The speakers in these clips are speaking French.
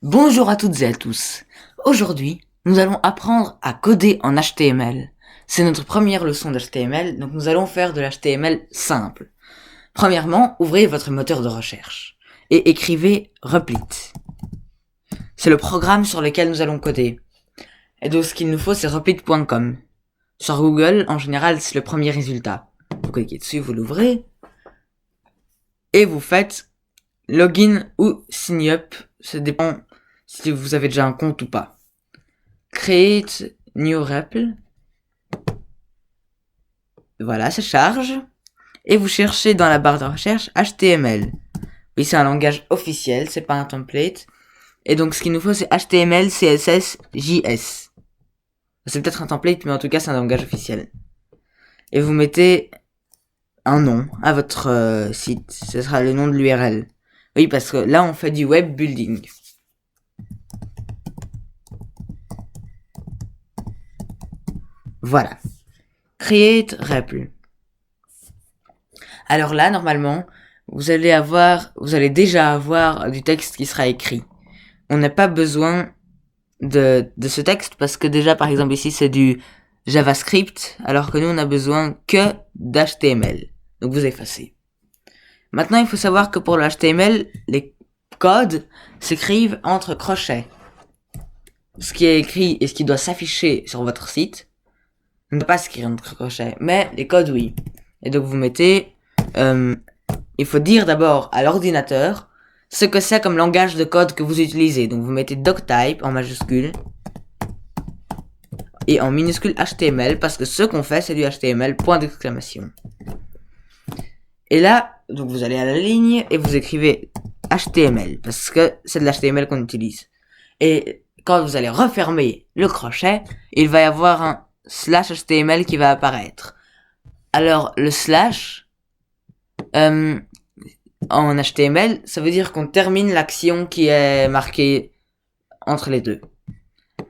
Bonjour à toutes et à tous. Aujourd'hui, nous allons apprendre à coder en HTML. C'est notre première leçon d'HTML, donc nous allons faire de l'HTML simple. Premièrement, ouvrez votre moteur de recherche et écrivez Replit. C'est le programme sur lequel nous allons coder. Et donc ce qu'il nous faut, c'est replit.com. Sur Google, en général, c'est le premier résultat. Vous cliquez dessus, vous l'ouvrez, et vous faites login ou sign up, ça dépend si vous avez déjà un compte ou pas. Create new REPL. Voilà, ça charge. Et vous cherchez dans la barre de recherche HTML. Oui, c'est un langage officiel, c'est pas un template. Et donc ce qu'il nous faut, c'est HTML, CSS, JS. C'est peut-être un template, mais en tout cas c'est un langage officiel. Et vous mettez un nom à votre site. Ce sera le nom de l'URL. Oui, parce que là on fait du web building. Voilà. Create REPL. Alors là, normalement, vous allez déjà avoir du texte qui sera écrit. On n'a pas besoin de ce texte parce que déjà, par exemple, ici, c'est du JavaScript, alors que nous, on a besoin que d'HTML. Donc vous effacez. Maintenant, il faut savoir que pour le HTML, les codes s'écrivent entre crochets. Ce qui est écrit et ce qui doit s'afficher sur votre site ne doit pas s'écrire entre crochets, mais les codes, oui. Et donc vous mettez... il faut dire d'abord à l'ordinateur ce que c'est comme langage de code que vous utilisez. Donc vous mettez doctype en majuscule et en minuscule HTML parce que ce qu'on fait c'est du HTML, point d'exclamation. Et là, donc vous allez à la ligne et vous écrivez HTML parce que c'est de l'HTML qu'on utilise. Et quand vous allez refermer le crochet, il va y avoir un slash HTML qui va apparaître. Alors le slash en HTML, ça veut dire qu'on termine l'action qui est marquée entre les deux.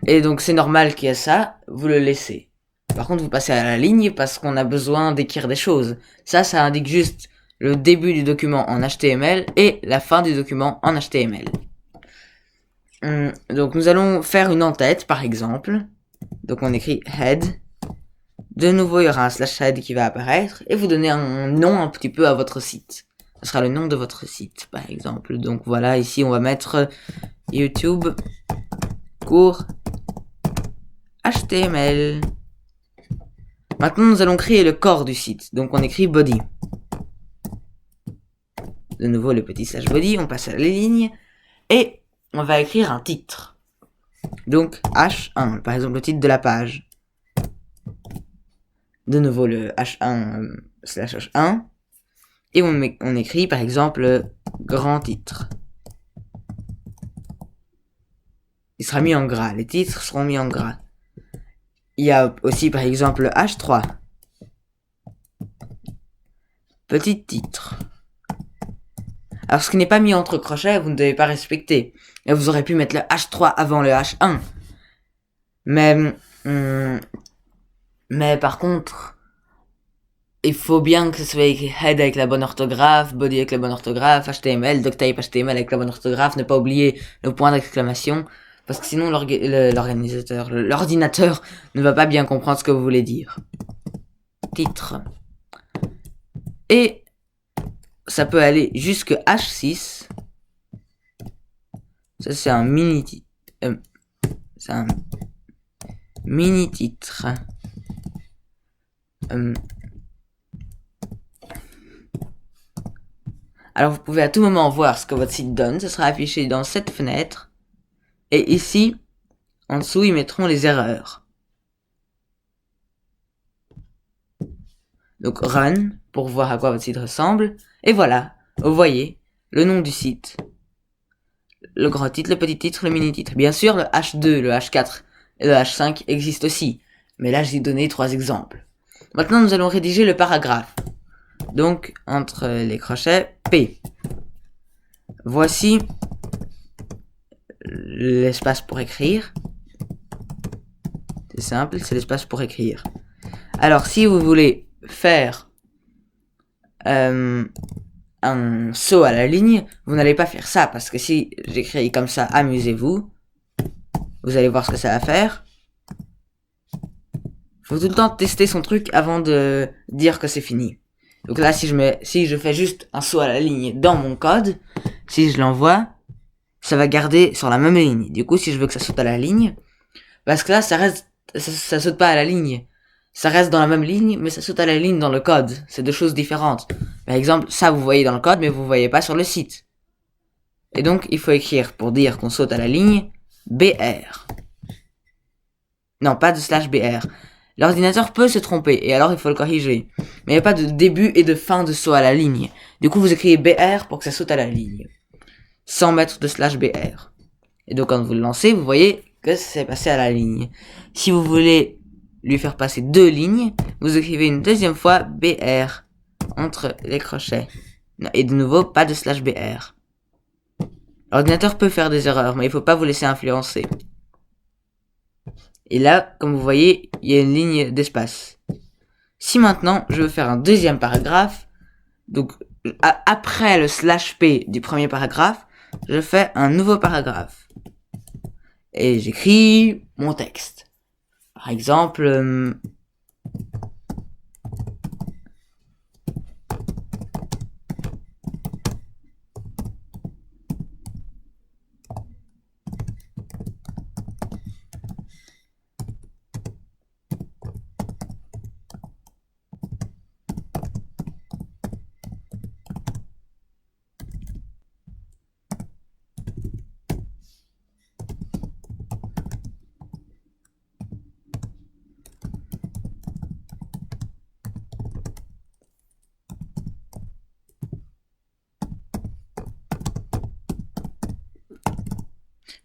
Et donc c'est normal qu'il y ait ça, vous le laissez. Par contre, vous passez à la ligne parce qu'on a besoin d'écrire des choses. Ça indique juste le début du document en HTML et la fin du document en HTML. Donc nous allons faire une en-tête, par exemple. Donc on écrit head. De nouveau, il y aura un slash head qui va apparaître et vous donnez un nom un petit peu à votre site. Ce sera le nom de votre site, par exemple. Donc voilà, ici on va mettre YouTube cours HTML. Maintenant, nous allons créer le corps du site. Donc on écrit body. De nouveau, le petit slash body, on passe à la ligne et on va écrire un titre. Donc H1, par exemple le titre de la page. De nouveau le H1 slash H1. Et on écrit par exemple grand titre. Il sera mis en gras. Les titres seront mis en gras. Il y a aussi par exemple H3. Petit titre. Alors ce qui n'est pas mis entre crochets, vous ne devez pas respecter. Et vous aurez pu mettre le H3 avant le H1. Mais par contre, il faut bien que ce soit écrit head avec la bonne orthographe, body avec la bonne orthographe, HTML, doctype HTML avec la bonne orthographe, ne pas oublier le point d'exclamation, parce que sinon l'ordinateur ne va pas bien comprendre ce que vous voulez dire. Titre. Et ça peut aller jusque H6. Ça c'est un mini titre. C'est un mini titre. Alors vous pouvez à tout moment voir ce que votre site donne, ce sera affiché dans cette fenêtre. Et ici, en dessous, ils mettront les erreurs. Donc run, pour voir à quoi votre site ressemble. Et voilà, vous voyez, le nom du site. Le grand titre, le petit titre, le mini titre. Bien sûr, le H2, le H4 et le H5 existent aussi. Mais là, j'ai donné 3 exemples. Maintenant, nous allons rédiger le paragraphe. Donc, entre les crochets, P. Voici l'espace pour écrire. C'est simple, c'est l'espace pour écrire. Alors, si vous voulez faire un un saut à la ligne, vous n'allez pas faire ça, parce que si j'écris comme ça, amusez-vous, vous allez voir ce que ça va faire. Faut tout le temps tester son truc avant de dire que c'est fini. Donc là, si je fais juste un saut à la ligne dans mon code, si je l'envoie, ça va garder sur la même ligne. Du coup, si je veux que ça saute à la ligne, parce que là, ça saute pas à la ligne. Ça reste dans la même ligne, mais ça saute à la ligne dans le code. C'est deux choses différentes. Par exemple, ça vous voyez dans le code, mais vous voyez pas sur le site. Et donc, il faut écrire, pour dire qu'on saute à la ligne, BR. Non, pas de /BR. L'ordinateur peut se tromper, et alors il faut le corriger. Mais il n'y a pas de début et de fin de saut à la ligne. Du coup, vous écrivez BR pour que ça saute à la ligne. Sans mettre de /BR. Et donc, quand vous le lancez, vous voyez que c'est passé à la ligne. Si vous voulez lui faire passer 2 lignes, vous écrivez une deuxième fois BR entre les crochets. Et de nouveau, pas de /BR. L'ordinateur peut faire des erreurs, mais il faut pas vous laisser influencer. Et là, comme vous voyez, il y a une ligne d'espace. Si maintenant, je veux faire un deuxième paragraphe, donc après le /p du premier paragraphe, je fais un nouveau paragraphe. Et j'écris mon texte. Par exemple,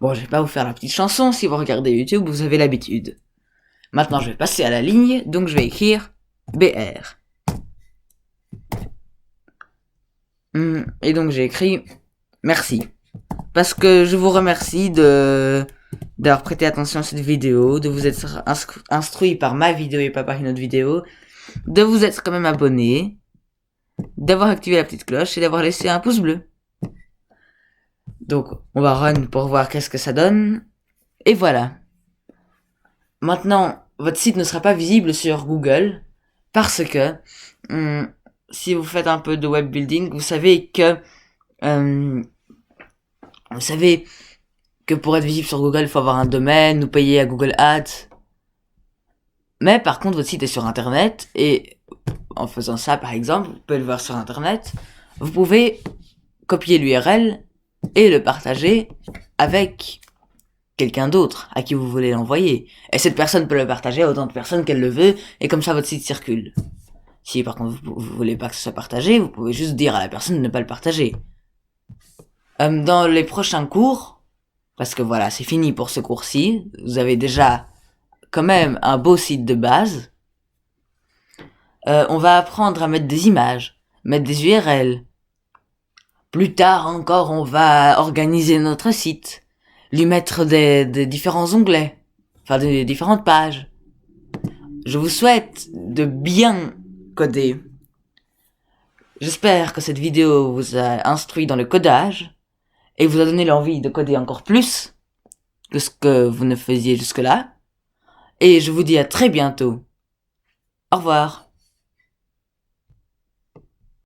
bon, je vais pas vous faire la petite chanson, si vous regardez YouTube, vous avez l'habitude. Maintenant, je vais passer à la ligne, donc je vais écrire BR. Et donc j'ai écrit merci. Parce que je vous remercie d'avoir prêté attention à cette vidéo, de vous être instruit par ma vidéo et pas par une autre vidéo, de vous être quand même abonné, d'avoir activé la petite cloche et d'avoir laissé un pouce bleu. Donc on va run pour voir qu'est-ce que ça donne. Et voilà. Maintenant, votre site ne sera pas visible sur Google parce que si vous faites un peu de web building, vous savez que pour être visible sur Google, il faut avoir un domaine ou payer à Google Ads. Mais par contre, votre site est sur Internet et en faisant ça, par exemple, vous pouvez le voir sur Internet, vous pouvez copier l'URL et le partager avec quelqu'un d'autre à qui vous voulez l'envoyer. Et cette personne peut le partager à autant de personnes qu'elle le veut, et comme ça votre site circule. Si par contre vous voulez pas que ce soit partagé, vous pouvez juste dire à la personne de ne pas le partager. Dans les prochains cours, parce que voilà, c'est fini pour ce cours-ci, vous avez déjà quand même un beau site de base, on va apprendre à mettre des images, mettre des URL. Plus tard encore, on va organiser notre site, lui mettre des différents onglets, enfin des différentes pages. Je vous souhaite de bien coder. J'espère que cette vidéo vous a instruit dans le codage et vous a donné l'envie de coder encore plus que ce que vous ne faisiez jusque-là. Et je vous dis à très bientôt. Au revoir.